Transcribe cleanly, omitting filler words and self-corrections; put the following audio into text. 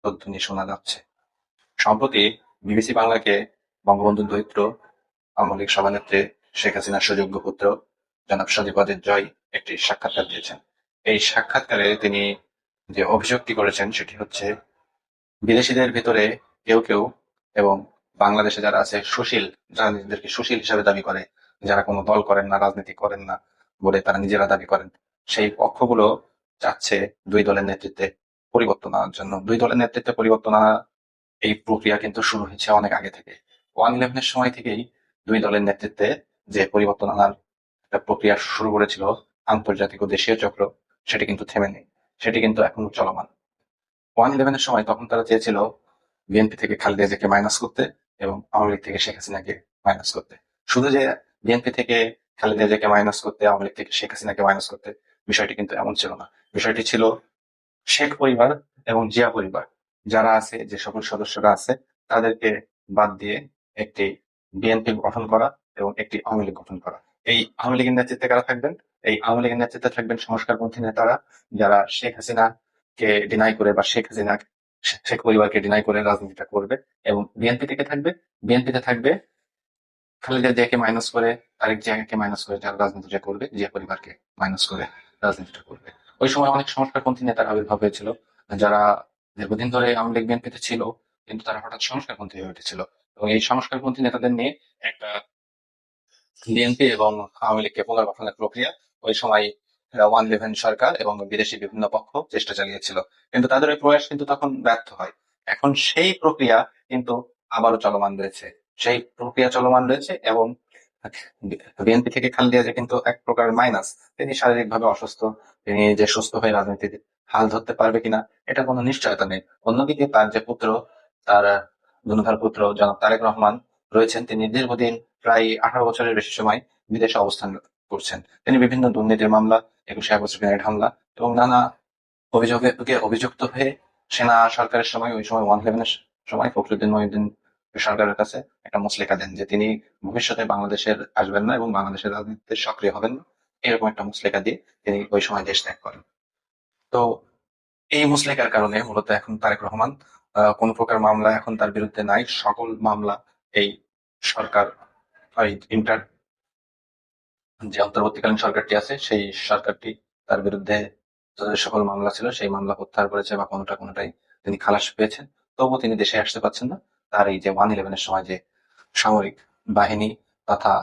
প্রতিধ্বনি শোনা যাচ্ছে। সম্প্রতি বিবিসি বাংলাকে বঙ্গবন্ধুর দৌহিত্র আওয়ামী লীগ সভানেত্রী শেখ হাসিনার সুযোগ্য পুত্র জনাব সজীব ওয়াজেদ জয় একটি সাক্ষাৎকার দিয়েছেন। এই সাক্ষাৎকারে তিনি যে অভিযোগটি করেছেন সেটি হচ্ছে, বিদেশিদের ভিতরে কেউ কেউ এবং বাংলাদেশে যারা আছে সুশীল, যারা নিজেদেরকে সুশীল হিসাবে দাবি করে, যারা কোনো দল করেন না, রাজনীতি করেন না বলে তারা নিজেরা দাবি করেন, সেই পক্ষগুলো চাচ্ছে দুই দলের নেতৃত্বে পরিবর্তন আনার জন্য। দুই দলের নেতৃত্বে পরিবর্তন আনা এই প্রক্রিয়া কিন্তু শুরু হয়েছে অনেক আগে থেকে। 1/11-এর সময় থেকেই দুই দলের নেতৃত্বে যে পরিবর্তন আনার একটা প্রক্রিয়া শুরু করেছিল আন্তর্জাতিক ও দেশীয় চক্র, সেটি কিন্তু থেমে নেই, সেটি কিন্তু এখনো চলমান। 1/11-এর সময় তখন তারা চেয়েছিল বিএনপি থেকে খালেদা জিয়াকে মাইনাস করতে এবং আওয়ামী লীগ থেকে শেখ হাসিনাকে মাইনাস করতে। শুধু যে বিএনপি থেকে খালেদা জিয়াকে মাইনাস করতে, আওয়ামী লীগ থেকে শেখ হাসিনাকে মাইনাস করতে, বিষয়টি কিন্তু এমন ছিল না। বিষয়টি ছিল শেখ পরিবার এবং জিয়া পরিবার যারা আছে, যে সকল সদস্যরা আছে, তাদেরকে বাদ দিয়ে একটি বিএনপি গঠন করা এবং একটি আওয়ামী লীগ গঠন করা। এই আওয়ামী লীগের নেতৃত্বে কারা থাকবেন? এই আওয়ামী লীগের নেতৃত্বে থাকবেন সংস্কারপন্থী নেতারা, যারা শেখ হাসিনাকে ডিনাই করে বা শেখ পরিবারকে ডিনাই করে রাজনীতিটা করবে। এবং বিএনপিতে থাকবে খালেদা জিয়াকে মাইনাস করে, তারেক জিয়াকে মাইনাস করে যারা রাজনীতিটা করবে, জিয়া পরিবারকে মাইনাস করে রাজনীতিটা করবে। ওই সময় অনেক সংস্কারপন্থী নেতার আবির্ভাব হয়েছিল, যারা দীর্ঘদিন ধরে আওয়ামী লীগ বিএনপিতে ছিল, কিন্তু তারা হঠাৎ সংস্কারপন্থী হয়ে উঠেছিল। এবং এই সংস্কারপন্থী নেতাদের নিয়ে একটা বিএনপি এবং আওয়ামী লীগকে পুনর্গঠনের প্রক্রিয়া ওই সময় 1/11 সরকার এবং বিদেশি বিভিন্ন পক্ষ চেষ্টা চালিয়েছিল, কিন্তু তাদের ওই প্রয়াস কিন্তু তখন ব্যর্থ হয়। এখন সেই প্রক্রিয়া কিন্তু আবারও চলমান রয়েছে, এবং বিএনপি থেকে খালেদা জিয়া কিন্তু এক প্রকার মাইনাস। তিনি শারীরিকভাবে অসুস্থ, তিনি যে সুস্থ হয়ে রাজনীতির হাল ধরতে পারবে কিনা এটা কোনো নিশ্চয়তা নেই। অন্যদিকে তার যে পুত্র, তার গুণধর পুত্র জনাব তারেক রহমান রয়েছেন, তিনি দীর্ঘদিন প্রায় 18 বছরের বেশি সময় বিদেশে অবস্থান করছেন। তিনি বিভিন্ন দুর্নীতির মামলা, 21 আগস্ট গ্রেনেড হামলা এবং নানা অভিযোগে অভিযুক্ত হয়ে সেনা সরকারের সময়, ওই সময় 1/11-এর সময় ফখরুদ্দিন মহিউদ্দিন সরকারের কাছে একটা মুচলেকা দেন যে তিনি ভবিষ্যতে বাংলাদেশের আসবেন না এবং বাংলাদেশের রাজনীতিতে সক্রিয় হবেন না। এরকম একটা মুচলেকা দিয়ে তিনি ওই সময় দেশ ত্যাগ করেন। তো এই মুচলেকার কারণে মূলত এখন তারেক রহমান কোন প্রকার মামলা এখন তার বিরুদ্ধে নাই। সকল মামলা এই সরকার, ওই ইন্টার যে অন্তর্বর্তীকালীন সরকারটি আছে সেই সরকারটি তার বিরুদ্ধে যে সকল মামলা ছিল সেই মামলা প্রত্যাহার করেছে, বা কোনোটাই তিনি খালাস পেয়েছেন। তবুও তিনি দেশে আসতে পারছেন না। তার এই যে 1/11-এর সময় যে সামরিক বাহিনী তথা